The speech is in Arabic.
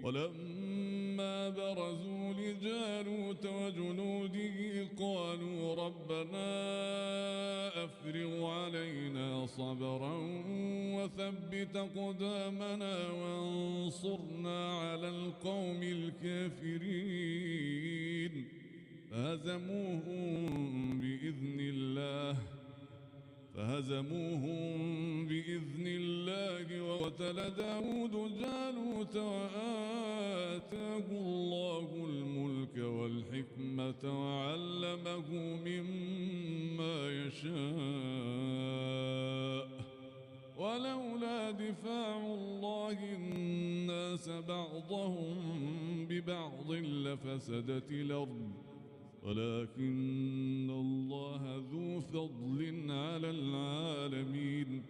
ولما برزوا لجالوت وجنوده قالوا ربنا أفرغ علينا صبرا وثبت أقدامنا وانصرنا على القوم الكافرين فهزموهم بإذن الله وقتل داود جالوت وآتاه الله الملك والحكمة وعلمه مما يشاء ولولا دفاع الله الناس بعضهم ببعض لفسدت الأرض ولكن الله ذو فضل على العالمين